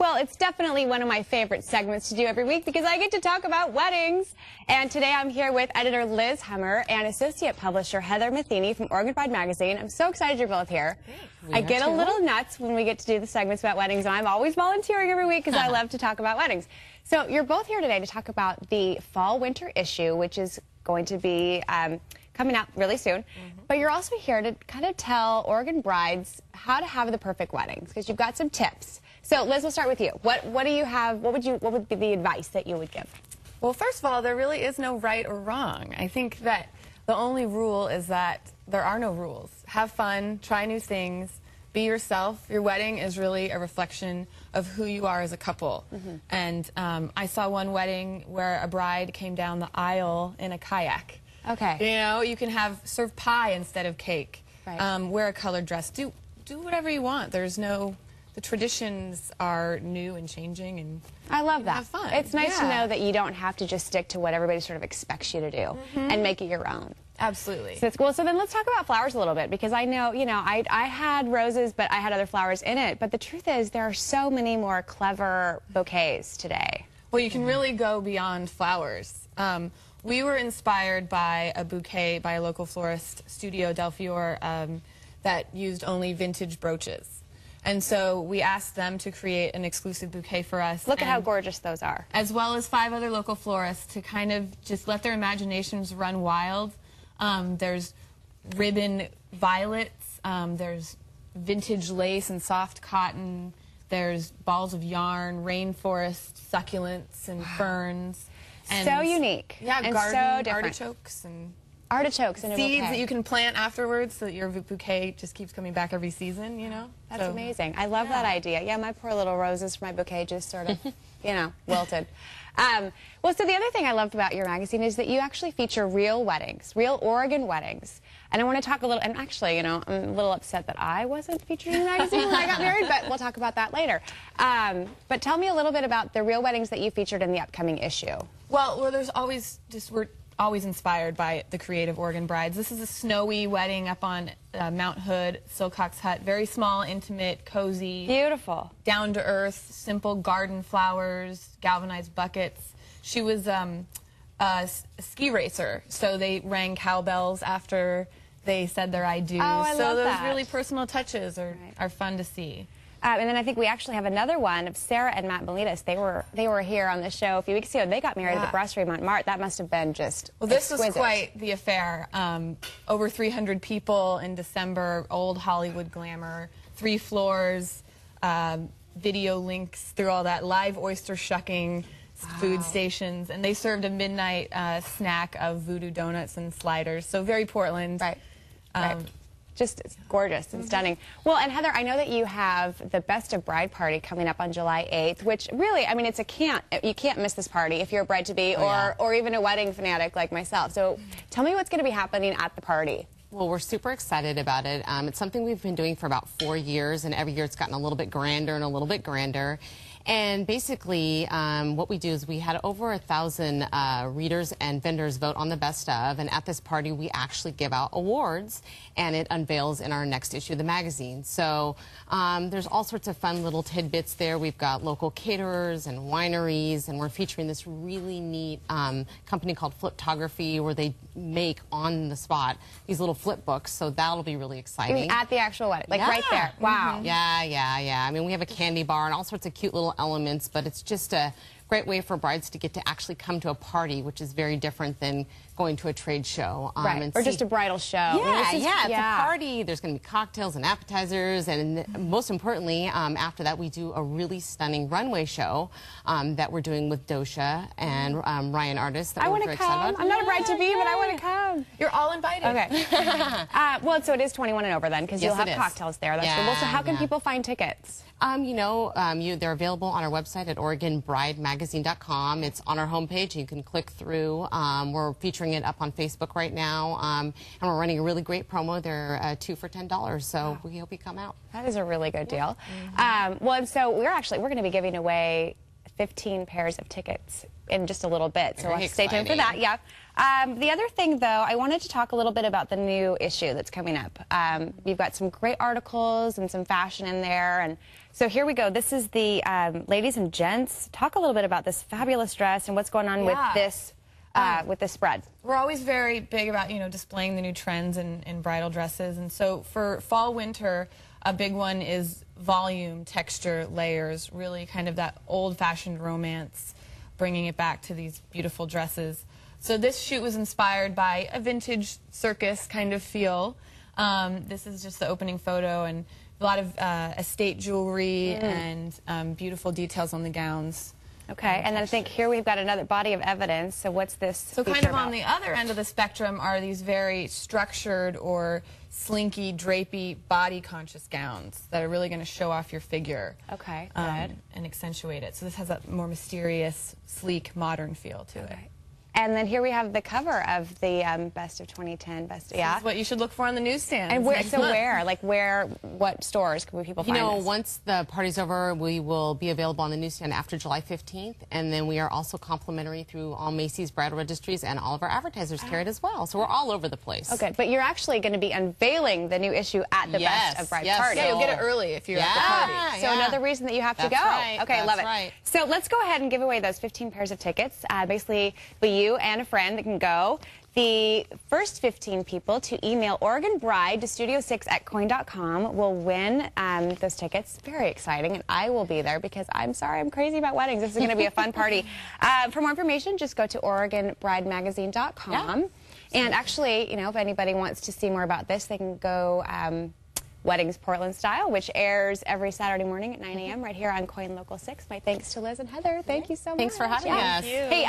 Well, it's definitely one of my favorite segments to do every week because I get to talk about weddings. And today I'm here with editor Liz Hummer and associate publisher Heather Matheny from Oregon Bride Magazine. I'm so excited you're both here. I get a little nuts when we get to do the segments about weddings, and I'm always volunteering every week because I love to talk about weddings. So you're both here today to talk about the fall-winter issue, which is going to be coming out really soon. But you're also here to kind of tell Oregon brides how to have the perfect weddings because you've got some tips. So Liz, we'll start with you. What do you have? What would be the advice that you would give? Well, first of all, there really is no right or wrong. I think that the only rule is that there are no rules. Have fun, try new things, be yourself. Your wedding is really a reflection of who you are as a couple. And I saw one wedding where a bride came down the aisle in a kayak. Okay. You know, you can serve pie instead of cake. Right. Wear a colored dress. Do whatever you want. There's no. The traditions are new and changing, and I love that. have fun. It's nice to know that you don't have to just stick to what everybody sort of expects you to do and make it your own. Absolutely. So that's cool. So then let's talk about flowers a little bit because I know, I had roses, but I had other flowers in it. But the truth is there are so many more clever bouquets today. Well, you can really go beyond flowers. We were inspired by a bouquet by a local florist, Studio Del Fior, that used only vintage brooches. And so we asked them to create an exclusive bouquet for us. Look at how gorgeous those are. As well as 5 other local florists to kind of just let their imaginations run wild. There's ribbon violets, there's vintage lace and soft cotton, there's balls of yarn, rainforest, succulents, and ferns. And so unique. Yeah, and garden so different. artichokes and artichokes in a seeds bouquet. that you can plant afterwards so that your bouquet just keeps coming back every season, you know? That's amazing. I love that idea. Yeah, my poor little roses for my bouquet just sort of, wilted. Well, so the other thing I loved about your magazine is that you actually feature real weddings, real Oregon weddings. And I want to talk a little, and actually, I'm a little upset that I wasn't featured in the magazine when I got married, but we'll talk about that later. But tell me a little bit about the real weddings that you featured in the upcoming issue. Well, there's always we're always inspired by the creative Oregon brides. This is a snowy wedding up on Mount Hood, Silcox Hut. Very small, intimate, cozy. Beautiful. Down to earth, simple garden flowers, galvanized buckets. She was a ski racer, so they rang cowbells after they said their I do. Oh, I love that. So those really personal touches are fun to see. And then I think we actually have another one of Sarah and Matt Bolitas. They were here on the show a few weeks ago. They got married at the Brasserie Montmartre. That must have been just this exquisite. was quite the affair. Over 300 people in December, old Hollywood glamour, 3 floors, video links through all that, live oyster shucking, food stations, and they served a midnight snack of voodoo donuts and sliders. So very Portland. Right. Just gorgeous and stunning. Well, and Heather, I know that you have the Best of Bride party coming up on July 8th, which really, I mean, you can't miss this party if you're a bride-to-be or even a wedding fanatic like myself. So tell me what's going to be happening at the party. Well, we're super excited about it. It's something we've been doing for about 4 years, and every year it's gotten a little bit grander and a little bit grander. And basically, what we do is we had over 1,000 readers and vendors vote on the best of, and at this party we actually give out awards, and it unveils in our next issue of the magazine. So there's all sorts of fun little tidbits there. We've got local caterers and wineries, and we're featuring this really neat company called Fliptography, where they make on the spot these little flip books, so that'll be really exciting. At the actual wedding, like right there. Wow. Yeah. I mean, we have a candy bar and all sorts of cute little elements, but it's just a great way for brides to get to actually come to a party, which is very different than going to a trade show. Right, or just a bridal show. Yeah, it's a party. There's going to be cocktails and appetizers, and most importantly, after that, we do a really stunning runway show that we're doing with Dosha and Ryan Artist. That I want to come. I'm not a bride-to-be, but I want to come. You're all invited. Okay. Well, so it is 21 and over then, because you'll have cocktails there. That's cool. Well, so how can people find tickets? They're available on our website at OregonBrideMagazine.com. It's on our homepage. You can click through. We're featuring it up on Facebook right now, and we're running a really great promo. They're 2 for $10, so we hope you come out. That is a really good deal. Well, and so we're going to be giving away 15 pairs of tickets in just a little bit. So we'll have to stay tuned for exciting. that. Yeah. The other thing, though, I wanted to talk a little bit about the new issue that's coming up. You've got some great articles and some fashion in there. And so here we go. This is the ladies and gents. Talk a little bit about this fabulous dress and what's going on with this spread. We're always very big about, displaying the new trends in bridal dresses. And so for fall, winter, a big one is volume, texture, layers, really kind of that old-fashioned romance, bringing it back to these beautiful dresses. So this shoot was inspired by a vintage circus kind of feel. This is just the opening photo, and a lot of estate jewelry and beautiful details on the gowns. Okay, and then I think here we've got another body of evidence. So what's this? So kind of on the other end of the spectrum are these very structured or slinky, drapey, body-conscious gowns that are really going to show off your figure. Okay, good. And accentuate it. So this has a more mysterious, sleek, modern feel to it. And then here we have the cover of the Best of 2010. This is what you should look for on the newsstand. And what stores can people find this? Once the party's over, we will be available on the newsstand after July 15th, and then we are also complimentary through all Macy's bridal registries, and all of our advertisers carry it as well. So we're all over the place. Okay, but you're actually going to be unveiling the new issue at the Best of Bride party. Yeah, you'll get it early if you're at the party. So another reason that you have to go. Right. Okay, love it. Right. So let's go ahead and give away those 15 pairs of tickets. Basically, be you and a friend that can go. The first 15 people to email Oregon Bride to studio6@coin.com will win those tickets. Very exciting, and I will be there because I'm crazy about weddings. This is going to be a fun party. For more information, just go to OregonBrideMagazine.com. And actually, if anybody wants to see more about this, they can go Weddings Portland Style, which airs every Saturday morning at 9 a.m. right here on Coin Local 6. My thanks to Liz and Heather. Thank you so much. Thanks for having us. Hey,